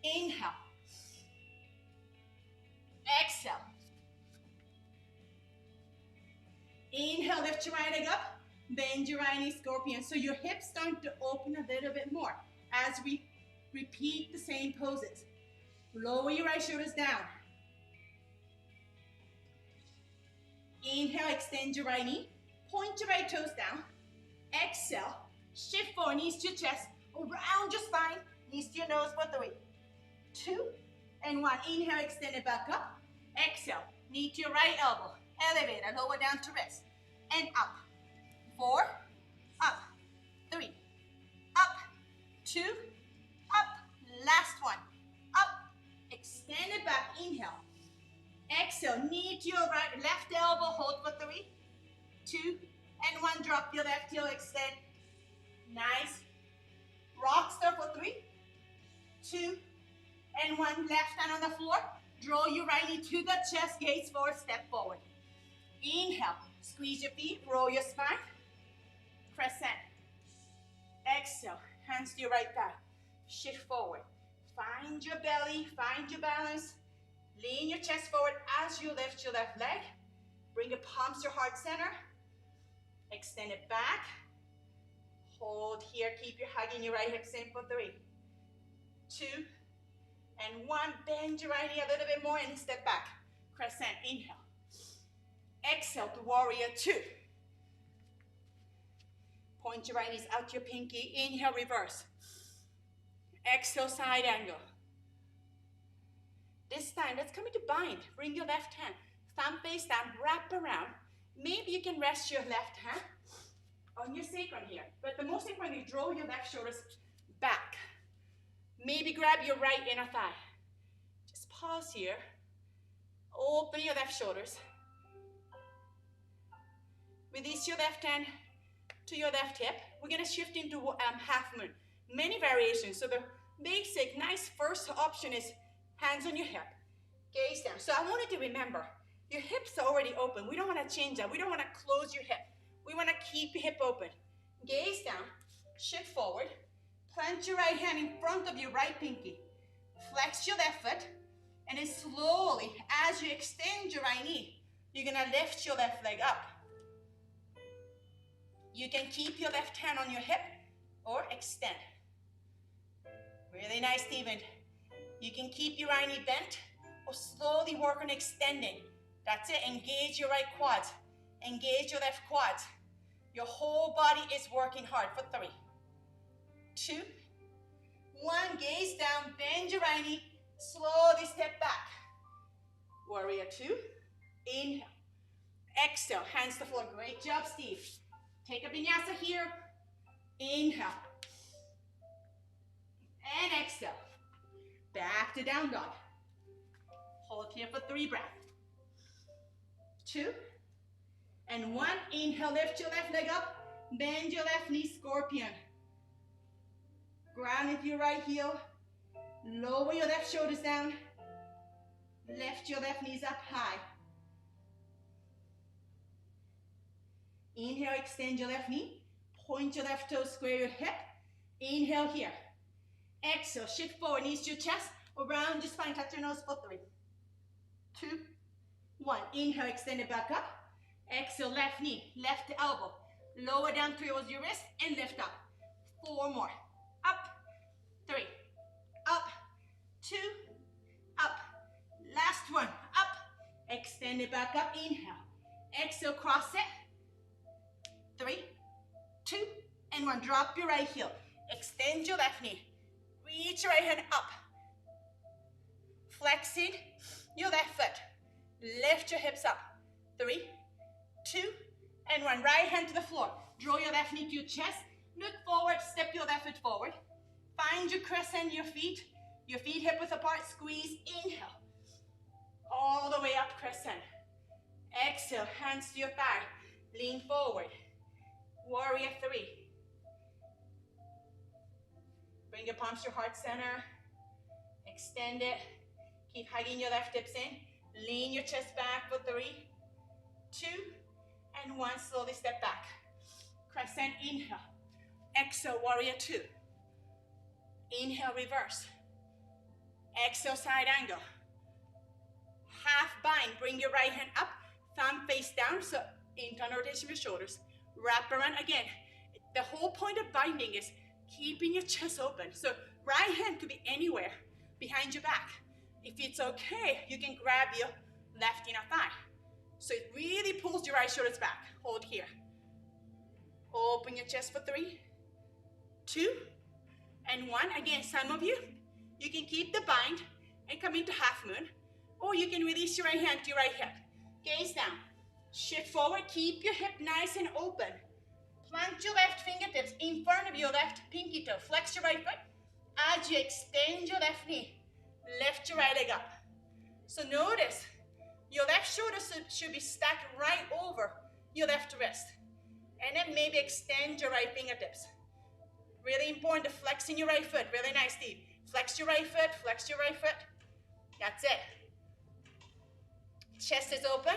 Inhale. Exhale. Inhale, lift your right leg up. Bend your right knee, scorpion. So your hips start to open a little bit more as we repeat the same poses. Lower your right shoulders down. Inhale, extend your right knee. Point your right toes down. Exhale, shift forward, knees to your chest. Around your spine, knees to your nose for 3, 2, and 1. Inhale, extend it back up. Exhale, knee to your right elbow. Elevate and lower down to rest. And up. 4, up. 3, up. 2, up. Last one. Up. Extend it back. Inhale. Exhale, knee to your right, left elbow. Hold for 3, 2, and 1. Drop your left heel, extend. Nice. Rock star for 3, 2, and 1. Left hand on the floor. Draw your right knee to the chest, gaze forward, step forward. Inhale, squeeze your feet, roll your spine. Crescent. Exhale, hands to your right thigh. Shift forward. Find your belly, find your balance. Lean your chest forward as you lift your left leg. Bring your palms to your heart center. Extend it back. Hold here. Keep your hugging your right hip in for 3, 2, and 1. Bend your right knee a little bit more and step back. Crescent. Inhale. Exhale to warrior 2. Point your right knees out to your pinky. Inhale, reverse. Exhale, side angle. This time, let's come into bind. Bring your left hand. Thumb face down, wrap around. Maybe you can rest your left hand on your sacrum here. But the most important is draw your left shoulders back. Maybe grab your right inner thigh. Just pause here. Open your left shoulders. Release your left hand to your left hip. We're going to shift into half moon. Many variations. So the basic, nice first option is hands on your hip. Gaze down. So I wanted to remember, your hips are already open. We don't want to change that. We don't want to close your hip. We want to keep your hip open. Gaze down. Shift forward. Plant your right hand in front of your right pinky. Flex your left foot. And then slowly, as you extend your right knee, you're going to lift your left leg up. You can keep your left hand on your hip or extend. Really nice, Steven. You can keep your right knee bent or slowly work on extending. That's it. Engage your right quads. Engage your left quads. Your whole body is working hard for 3, 2, 1. Gaze down. Bend your right knee. Slowly step back. Warrior 2. Inhale. Exhale. Hands to the floor. Great job, Steve. Take a vinyasa here. Inhale. And exhale. Back to down dog. Hold here for 3 breaths. 2, and 1. Inhale, lift your left leg up. Bend your left knee, scorpion. Ground into your right heel. Lower your left shoulders down. Lift your left knees up high. Inhale, extend your left knee. Point your left toe, square your hip. Inhale here. Exhale, shift forward, knees to your chest. Around your spine, touch your nose for 3, 2, 1. Inhale, extend it back up. Exhale, left knee, left elbow. Lower down towards your wrist and lift up. 4 more. Up. 3. Up. 2. Up. Last one. Up. Extend it back up. Inhale. Exhale, cross it. 3, 2, and 1. Drop your right heel. Extend your left knee. Reach your right hand up. Flexing your left foot. Lift your hips up. 3, 2, and 1. Right hand to the floor. Draw your left knee to your chest. Look forward. Step your left foot forward. Find your crescent, your feet. Your feet hip width apart, squeeze, inhale. All the way up, crescent. Exhale, hands to your thigh. Lean forward. Warrior three. Bring your palms to your heart center. Extend it. Keep hugging your left hips in. Lean your chest back for 3, 2, and 1. Slowly step back. Crescent, inhale. Exhale, warrior two. Inhale, reverse. Exhale, side angle. Half bind. Bring your right hand up. Thumb face down. So internal rotation of your shoulders. Wrap around again. The whole point of binding is keeping your chest open. So right hand could be anywhere behind your back. If it's okay, you can grab your left inner thigh. So it really pulls your right shoulders back. Hold here. Open your chest for 3, 2, and 1. Again, some of you can keep the bind and come into half moon, or you can release your right hand to your right hip. Gaze down. Shift forward. Keep your hip nice and open. Plant your left fingertips in front of your left pinky toe. Flex your right foot. As you extend your left knee, lift your right leg up. So notice your left shoulder should be stacked right over your left wrist. And then maybe extend your right fingertips. Really important to flex in your right foot. Really nice, Steve. Flex your right foot, flex your right foot. That's it. Chest is open.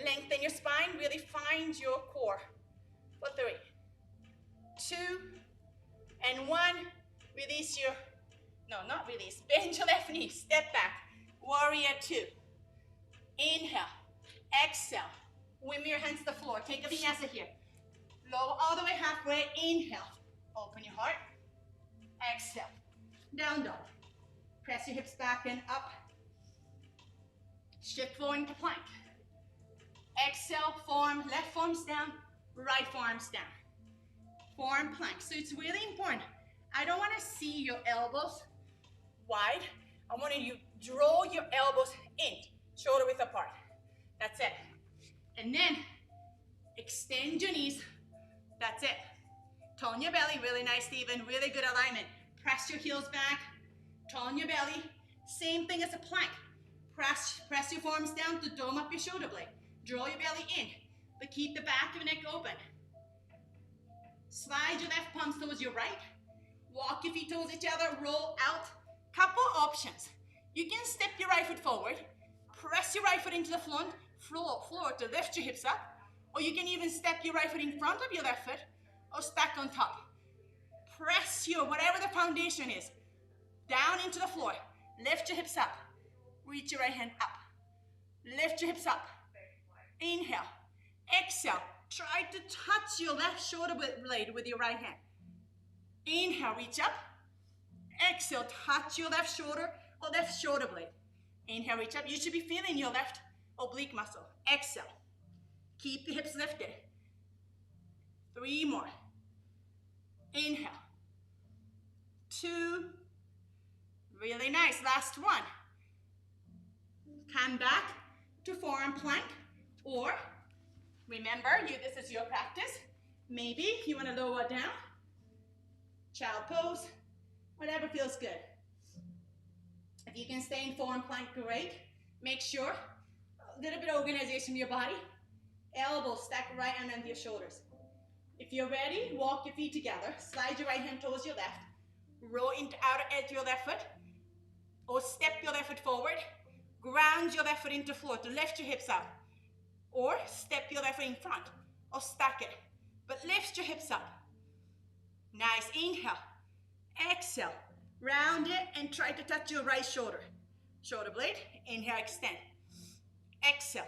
Lengthen your spine. Really find your core. For 3, 2, and 1. Release your, no, not release. Bend your left knee. Step back. Warrior two. Inhale. Exhale. Wim your hands to the floor. Take a vinyasa here. Lower all the way halfway. Inhale. Open your heart. Exhale. Down dog. Press your hips back and up. Shift forward into plank. Exhale, forearm, left forearm's down, right forearm's down. Forearm plank. So it's really important. I don't want to see your elbows wide. I want you to draw your elbows in, shoulder width apart. That's it. And then extend your knees. That's it. Tone your belly, really nice, Stephen. Really good alignment. Press your heels back. Tone your belly. Same thing as a plank. Press your forearms down to dome up your shoulder blade. Draw your belly in, but keep the back of your neck open. Slide your left palms towards your right. Walk your feet towards each other. Roll out. Couple options. You can step your right foot forward. Press your right foot into the floor to lift your hips up. Or you can even step your right foot in front of your left foot or stack on top. Press your, whatever the foundation is, down into the floor. Lift your hips up. Reach your right hand up. Lift your hips up. Inhale. Exhale. Try to touch your left shoulder blade with your right hand. Inhale, reach up. Exhale, touch your left shoulder or left shoulder blade. Inhale, reach up. You should be feeling your left oblique muscle. Exhale. Keep the hips lifted. 3 more. Inhale. 2. Really nice. Last one. Come back to forearm plank, or remember, this is your practice. Maybe you want to lower down. Child pose. Whatever feels good. If you can stay in forearm plank, great. Make sure a little bit of organization in your body. Elbows stack right under your shoulders. If you're ready, walk your feet together. Slide your right hand towards your left. Roll into outer edge of your left foot. Or step your left foot forward. Ground your left foot into the floor to lift your hips up. Or step your left foot in front. Or stack it. But lift your hips up. Nice. Inhale. Exhale. Round it and try to touch your right shoulder. Shoulder blade. Inhale, extend. Exhale.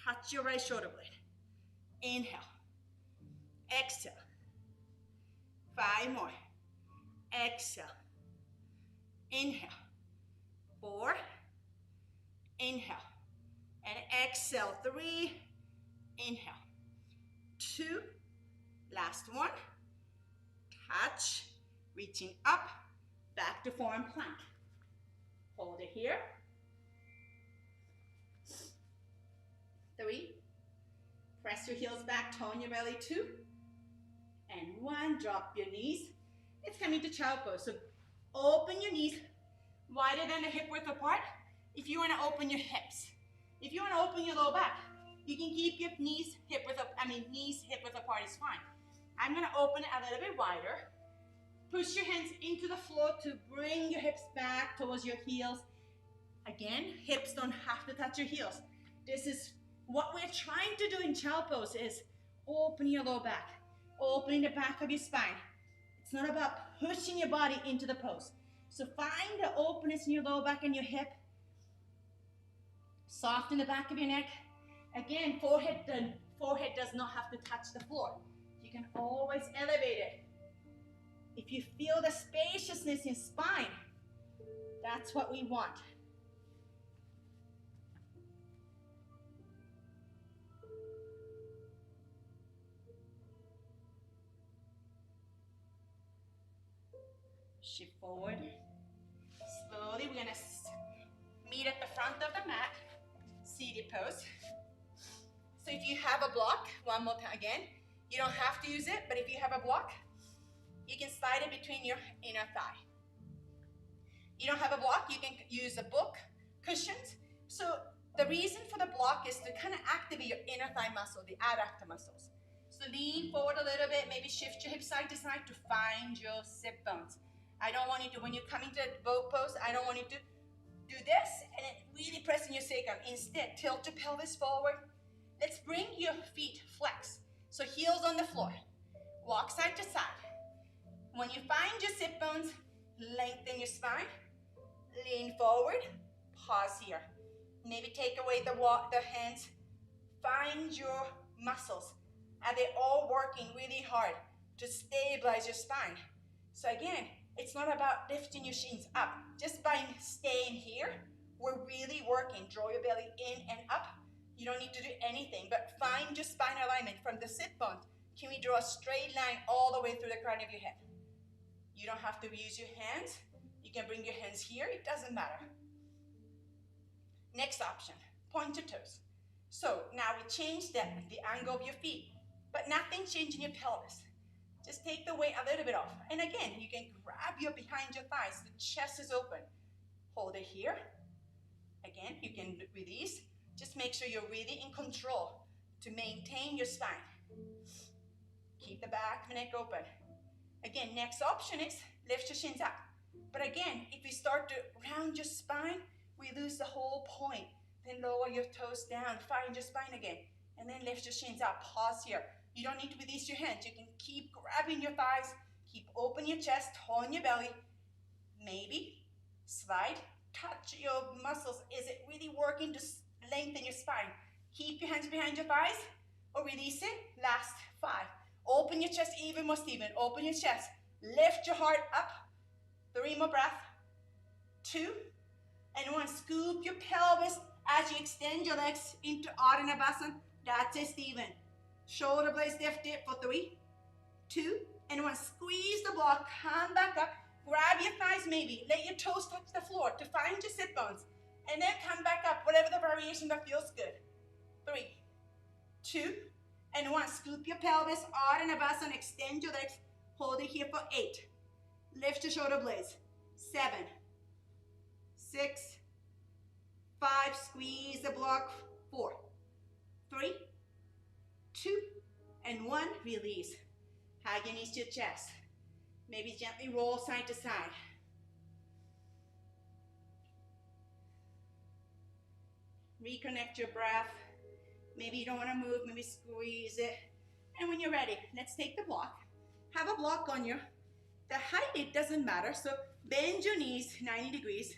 Touch your right shoulder blade. Inhale. Exhale. 5 more. Exhale. Inhale. 4. Inhale. And exhale. 3. Inhale. 2. Last one. Touch. Reaching up. Back to forearm plank. Hold it here. 3. Press your heels back, tone your belly. 2. And 1. Drop your knees. It's coming to child pose. So open your knees, wider than the hip width apart. If you want to open your hips, if you want to open your low back, you can keep your knees hip width apart is fine. I'm going to open it a little bit wider. Push your hands into the floor to bring your hips back towards your heels. Again, hips don't have to touch your heels. This is what we're trying to do in child pose, is open your low back, opening the back of your spine. It's not about pushing your body into the pose. So find the openness in your low back and your hip. Soften the back of your neck. Again, forehead does not have to touch the floor. You can always elevate it. If you feel the spaciousness in spine, that's what we want. Shift forward. Slowly, we're gonna meet at the front of the mat, seated pose. So if you have a block, one more time again, you don't have to use it, but if you have a block, you can slide it between your inner thigh. You don't have a block, you can use a book, cushions. So the reason for the block is to kind of activate your inner thigh muscle, the adductor muscles. So lean forward a little bit, maybe shift your hips side to side to find your sit bones. I don't want you to, when you're coming to boat pose, I don't want you to do this and then really pressing your sacrum. Instead, tilt your pelvis forward. Let's bring your feet flex. So heels on the floor. Walk side to side. When you find your sit bones, lengthen your spine. Lean forward. Pause here. Maybe take away the hands. Find your muscles. Are they all working really hard to stabilize your spine? So again, it's not about lifting your shins up. Just by staying here, we're really working. Draw your belly in and up. You don't need to do anything, but find your spine alignment from the sit bone. Can we draw a straight line all the way through the crown of your head? You don't have to use your hands. You can bring your hands here. It doesn't matter. Next option, point your toes. So now we change the angle of your feet, but nothing changing your pelvis. Just take the weight a little bit off. And again, you can grab your behind your thighs. The chest is open. Hold it here. Again, you can release. Just make sure you're really in control to maintain your spine. Keep the back of the neck open. Again, next option is lift your shins up. But again, if we start to round your spine, we lose the whole point. Then lower your toes down, find your spine again. And then lift your shins up, pause here. You don't need to release your hands. You can keep grabbing your thighs, keep open your chest, tone your belly. Maybe slide, touch your muscles. Is it really working to lengthen your spine? Keep your hands behind your thighs or release it. Last 5. Open your chest even more, Stephen. Open your chest. Lift your heart up. 3 more breaths. 2. And 1. Scoop your pelvis as you extend your legs into Ardha Navasana. That's it, Stephen. Shoulder blades lift it for 3, 2, and 1. Squeeze the block, come back up, grab your thighs maybe, let your toes touch the floor to find your sit bones, and then come back up, whatever the variation that feels good. 3, 2, and 1. Scoop your pelvis, Ardha Navasana, extend your legs, hold it here for 8. Lift your shoulder blades. 7, 6, 5, squeeze the block. 4, 3, 2, and 1, release. Hug your knees to your chest. Maybe gently roll side to side. Reconnect your breath. Maybe you don't want to move, maybe squeeze it. And when you're ready, let's take the block. Have a block on you. The height, it doesn't matter. So bend your knees 90 degrees.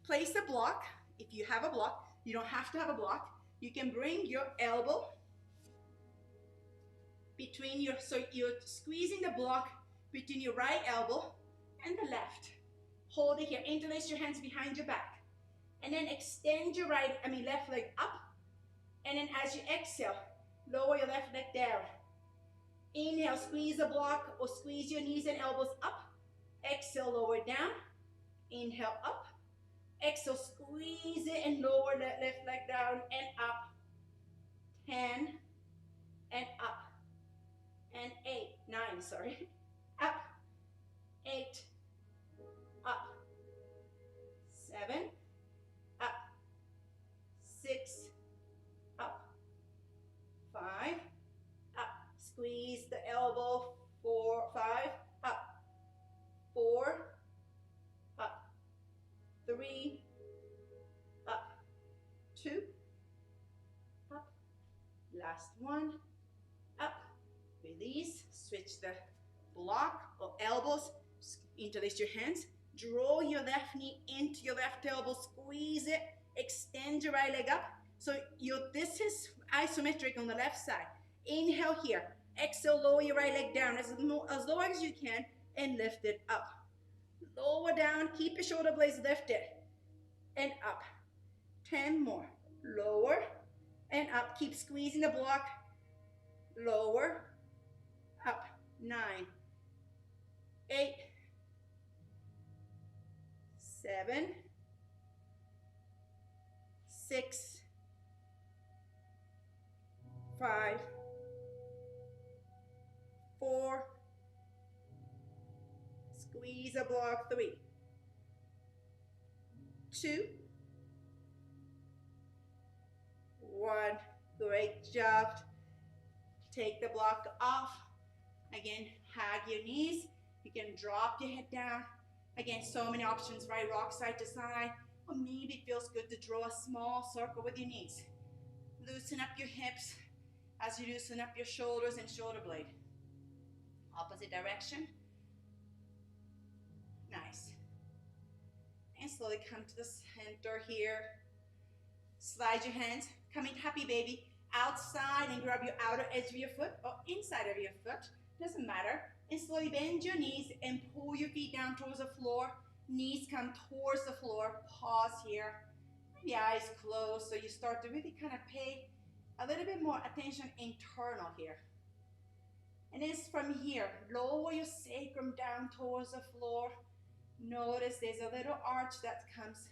Place the block. If you have a block, you don't have to have a block. You can bring your elbow between your, so you're squeezing the block between your right elbow and the left. Hold it here, interlace your hands behind your back. And then extend your left leg up. And then as you exhale, lower your left leg down. Inhale, squeeze the block or squeeze your knees and elbows up. Exhale, lower down. Inhale, up. Exhale, squeeze it and lower that left leg down and up. 10 and up. And 8, 9, sorry. Up, 8, up, Last one. Up, release, switch the block or elbows, interlace your hands, draw your left knee into your left elbow, squeeze it, extend your right leg up. So this is isometric on the left side. Inhale here, exhale, lower your right leg down as low as you can and lift it up. Lower down, keep your shoulder blades lifted and up. 10 more, lower and up, keep squeezing the block, lower, up, 9, 8, 7, 6, 5, 4, squeeze a block, 3, 2, 1, great job. Take the block off. Again, hug your knees. You can drop your head down. Again, so many options, right? Rock side to side. Or maybe it feels good to draw a small circle with your knees. Loosen up your hips as you loosen up your shoulders and shoulder blade. Opposite direction. Nice. And slowly come to the center here. Slide your hands. Come in happy baby. Outside and grab your outer edge of your foot or inside of your foot. Doesn't matter. And slowly bend your knees and pull your feet down towards the floor. Knees come towards the floor. Pause here. Maybe eyes closed so you start to really kind of pay a little bit more attention internal here. And it's from here. Lower your sacrum down towards the floor. Notice there's a little arch that comes,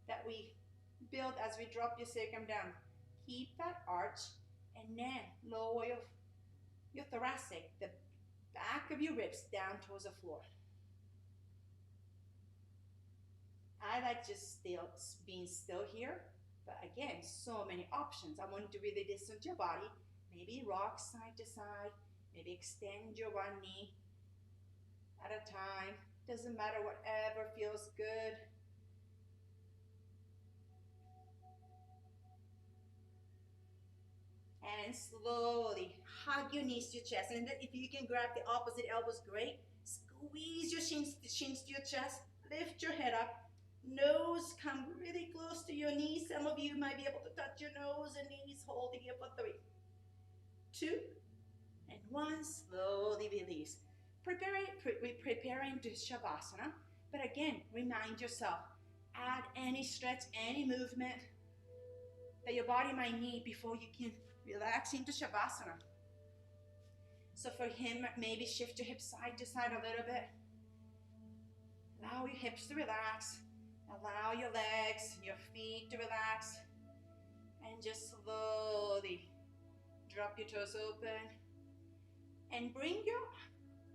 that we build as we drop your sacrum down. Keep that arch and then lower your thoracic, the back of your ribs down towards the floor. I like just being still here, but again, so many options. I want you to really listen to your body. Maybe rock side to side, maybe extend your one knee at a time. Doesn't matter, whatever feels good. And slowly hug your knees to your chest. And if you can grab the opposite elbows, great. Squeeze your shins to your chest. Lift your head up. Nose come really close to your knees. Some of you might be able to touch your nose and knees. Holding here for 3, 2, and 1. Slowly release. Preparing to Shavasana. But again, remind yourself, add any stretch, any movement that your body might need before you can relax into Shavasana. So for him, maybe shift your hips side to side a little bit. Allow your hips to relax. Allow your legs, your feet to relax. And just slowly drop your toes open. And bring your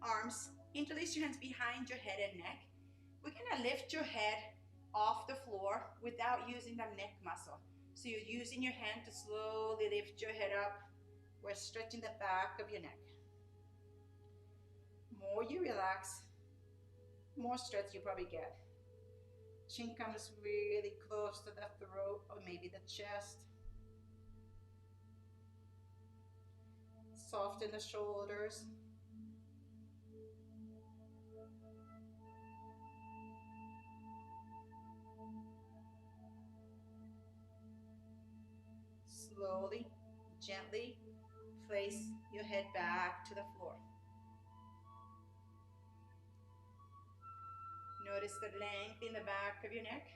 arms, interlace your hands behind your head and neck. We're gonna lift your head off the floor without using the neck muscle. So you're using your hand to slowly lift your head up. We're stretching the back of your neck. More you relax, more stretch you probably get. Chin comes really close to the throat or maybe the chest. Soften the shoulders. Slowly, gently place your head back to the floor. Notice the length in the back of your neck.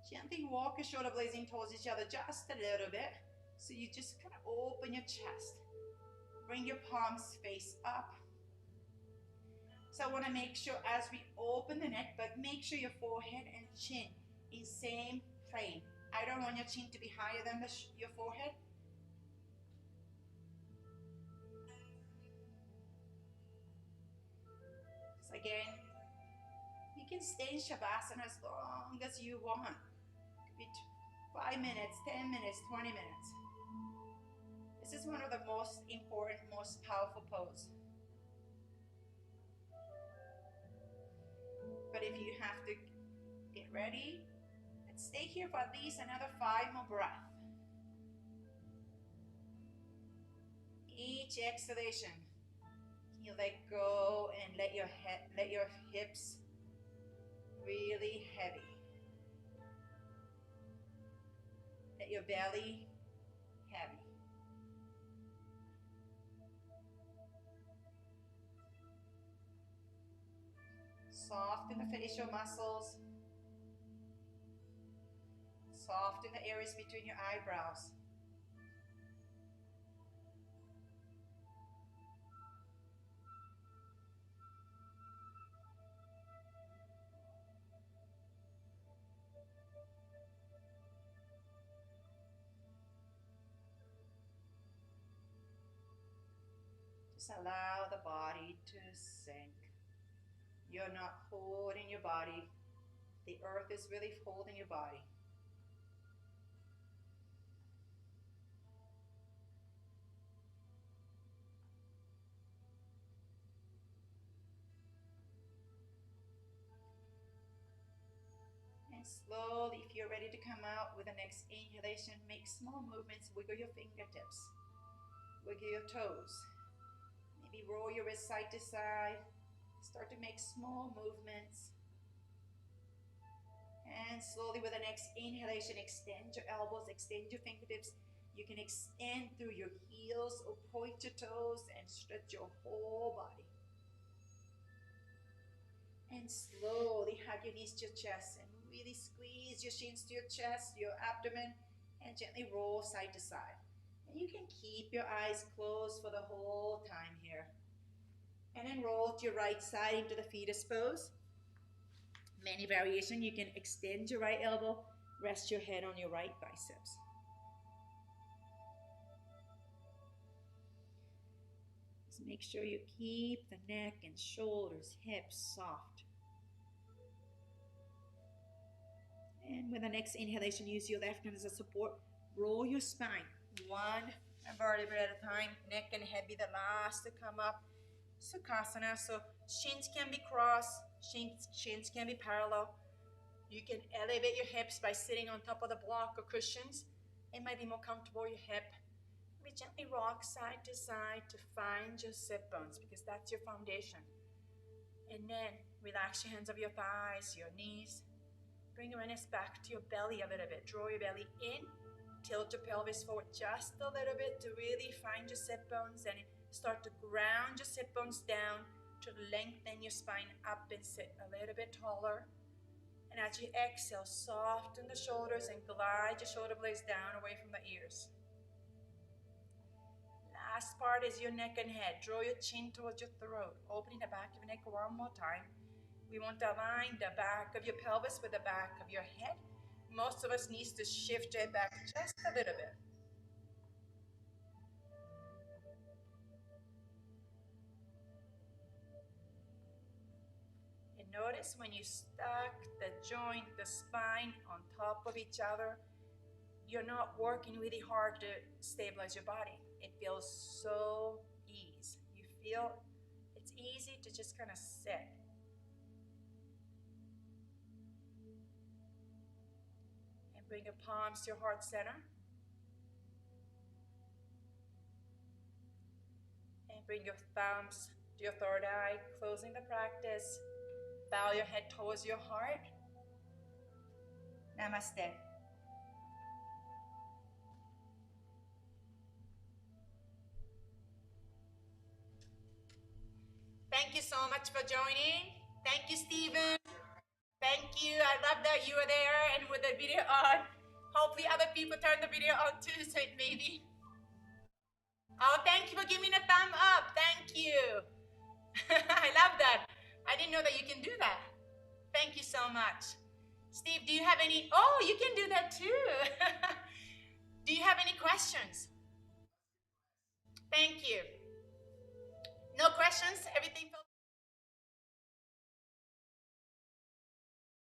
Gently walk your shoulder blades in towards each other just a little bit. So you just kind of open your chest. Bring your palms face up. So I want to make sure as we open the neck, but make sure your forehead and chin is same plane. I don't want your chin to be higher than your forehead. So again, you can stay in Shavasana as long as you want. Could be 5 minutes, 10 minutes, 20 minutes. This is one of the most important, most powerful poses. But if you have to get ready, let's stay here for at least another 5 more breaths. each exhalation, you let go and let your hips really heavy. Let your belly heavy. Soften the facial muscles. Soften the areas between your eyebrows. Just allow the body to sink. You're not holding your body. The earth is really holding your body. And slowly, if you're ready to come out with the next inhalation, make small movements. Wiggle your fingertips. Wiggle your toes. Maybe roll your wrist side to side. Start to make small movements. And slowly with the next inhalation, extend your elbows, extend your fingertips. You can extend through your heels or point your toes and stretch your whole body. And slowly hug your knees to your chest and really squeeze your shins to your chest, your abdomen, and gently roll side to side. And you can keep your eyes closed for the whole time here. And then roll to your right side into the fetus pose. Many variations. You can extend your right elbow, rest your head on your right biceps. Just make sure you keep the neck and shoulders, hips soft. And with the next inhalation, use your left hand as a support. Roll your spine, one vertebra at a time, neck and head be the last to come up. Sukhasana, so shins can be crossed, shins can be parallel. You can elevate your hips by sitting on top of the block or cushions. It might be more comfortable your hip. We gently rock side to side to find your sit bones because that's your foundation. And then relax your hands over your thighs, your knees. Bring your awareness back to your belly a little bit. Draw your belly in. Tilt your pelvis forward just a little bit to really find your sit bones and start to ground your sit bones down to lengthen your spine up and sit a little bit taller. And as you exhale, soften the shoulders and glide your shoulder blades down away from the ears. Last part is your neck and head. Draw your chin towards your throat, opening the back of your neck one more time. We want to align the back of your pelvis with the back of your head. Most of us need to shift it back just a little bit. And notice when you stack the joint, the spine on top of each other, you're not working really hard to stabilize your body. It feels so easy. You feel it's easy to just kind of sit. And bring your palms to your heart center. And bring your thumbs to your third eye, closing the practice. Bow your head towards your heart. Namaste. Thank you so much for joining. Thank you, Stephen. Thank you. I love that you were there and with the video on. Hopefully other people turn the video on too, so maybe. Oh, thank you for giving me a thumb up. Thank you. I love that. I didn't know that you can do that. Thank you so much. Steve, do you have any? Oh, you can do that too. Do you have any questions? Thank you. No questions? Everything felt